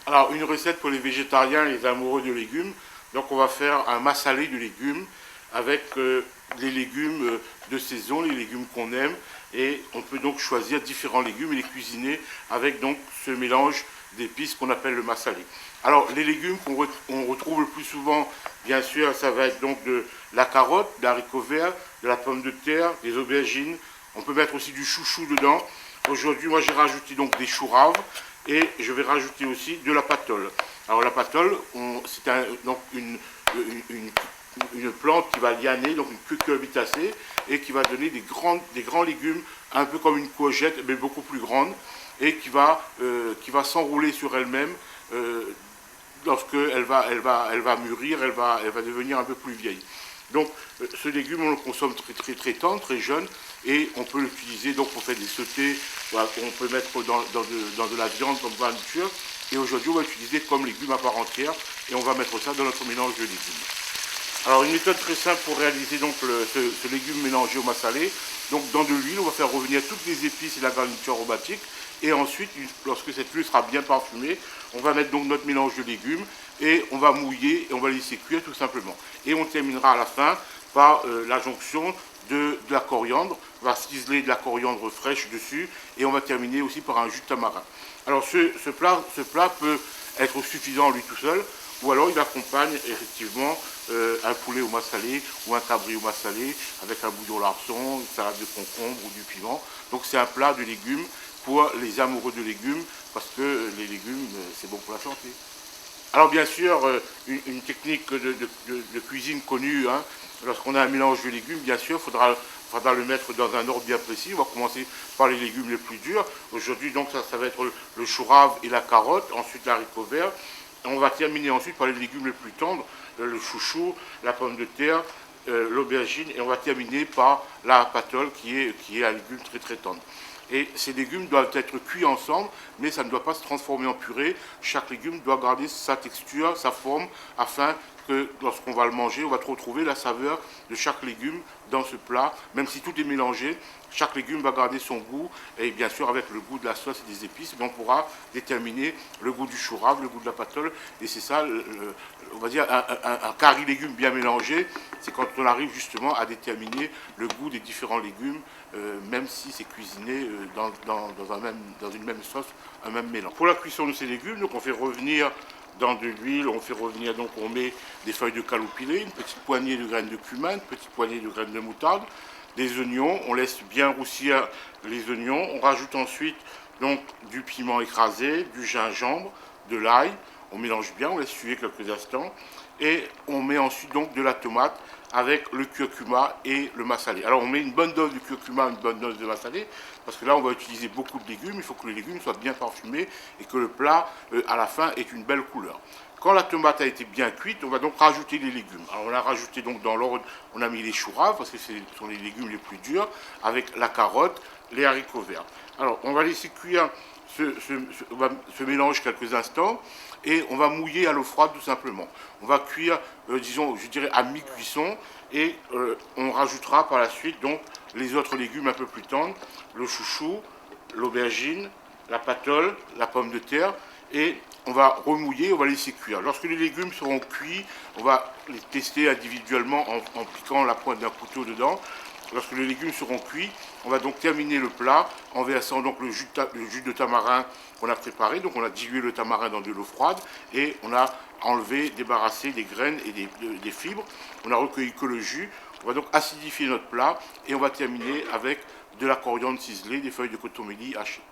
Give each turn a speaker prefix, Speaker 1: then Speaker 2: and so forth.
Speaker 1: Alors, une recette pour les végétariens et les amoureux de légumes. Donc, on va faire un massalé de légumes avec les légumes de saison, les légumes qu'on aime. Et on peut donc choisir différents légumes et les cuisiner avec donc ce mélange d'épices qu'on appelle le massalé. Alors, les légumes qu'on retrouve le plus souvent, bien sûr, ça va être donc de la carotte, de l'haricot vert, de la pomme de terre, des aubergines. On peut mettre aussi du chouchou dedans. Aujourd'hui, moi, j'ai rajouté donc des choux raves et je vais rajouter aussi de la patole. Alors, la patole, c'est donc une plante qui va lianer, donc une cucurbitacée, et qui va donner des grands légumes, un peu comme une courgette, mais beaucoup plus grande, et qui va s'enrouler sur elle-même lorsqu'elle va mûrir, elle va devenir un peu plus vieille. Donc ce légume, on le consomme très tendre, très jeune, et on peut l'utiliser donc pour faire des sautés, voilà, qu'on peut mettre dans de la viande comme garniture. Et aujourd'hui, on va l'utiliser comme légume à part entière, et on va mettre ça dans notre mélange de légumes. Alors une méthode très simple pour réaliser donc ce légume mélangé au massalé. Donc dans de l'huile, on va faire revenir toutes les épices et la garniture aromatique. Et ensuite, lorsque cette huile sera bien parfumée, on va mettre donc notre mélange de légumes et on va mouiller et on va laisser cuire tout simplement. Et on terminera à la fin par l'adjonction de la coriandre. On va ciseler de la coriandre fraîche dessus et on va terminer aussi par un jus de tamarin. Alors ce plat peut être suffisant lui tout seul, ou alors il accompagne effectivement un poulet au massalé ou un cabri au massalé avec un bouillon larson, une salade de concombre ou du piment. Donc c'est un plat de légumes pour les amoureux de légumes, parce que les légumes, c'est bon pour la santé. Alors bien sûr, une technique de cuisine connue, hein, lorsqu'on a un mélange de légumes, bien sûr, il faudra le mettre dans un ordre bien précis. On va commencer par les légumes les plus durs. Aujourd'hui, donc, ça va être le chou rave et la carotte, ensuite l'haricot vert. On va terminer ensuite par les légumes les plus tendres, le chouchou, la pomme de terre, l'aubergine, et on va terminer par la patole qui est un légume très tendre. Et ces légumes doivent être cuits ensemble, mais ça ne doit pas se transformer en purée. Chaque légume doit garder sa texture, sa forme, afin que lorsqu'on va le manger, on va retrouver la saveur de chaque légume dans ce plat. Même si tout est mélangé, chaque légume va garder son goût, et bien sûr avec le goût de la sauce et des épices, on pourra déterminer le goût du chou rave, le goût de la patole, et c'est ça, on va dire, un curry légumes bien mélangé, c'est quand on arrive justement à déterminer le goût des différents légumes, même si c'est cuisiné dans une même sauce, un même mélange. Pour la cuisson de ces légumes, donc on fait revenir dans de l'huile, on met des feuilles de caloupilé, une petite poignée de graines de cumin, une petite poignée de graines de moutarde, des oignons, on laisse bien roussir les oignons, on rajoute ensuite donc du piment écrasé, du gingembre, de l'ail, on mélange bien, on laisse suer quelques instants, et on met ensuite donc de la tomate avec le curcuma et le massalé. Alors on met une bonne dose de curcuma, une bonne dose de massalé, parce que là on va utiliser beaucoup de légumes, il faut que les légumes soient bien parfumés et que le plat à la fin ait une belle couleur. Quand la tomate a été bien cuite, on va donc rajouter les légumes. Alors on a rajouté donc dans l'ordre, on a mis les choux raves, parce que ce sont les légumes les plus durs, avec la carotte, les haricots verts. Alors on va laisser cuire ce mélange quelques instants et on va mouiller à l'eau froide tout simplement. On va cuire, disons, je dirais à mi-cuisson, et on rajoutera par la suite donc les autres légumes un peu plus tendres, le chouchou, l'aubergine, la patole, la pomme de terre, et on va remouiller, on va laisser cuire. Lorsque les légumes seront cuits, on va les tester individuellement en piquant la pointe d'un couteau dedans. Lorsque les légumes seront cuits, on va donc terminer le plat en versant donc le jus de tamarin qu'on a préparé. Donc on a dilué le tamarin dans de l'eau froide et on a enlevé, débarrassé des graines et des fibres. On a recueilli que le jus. On va donc acidifier notre plat et on va terminer avec de la coriandre ciselée, des feuilles de coton hachées.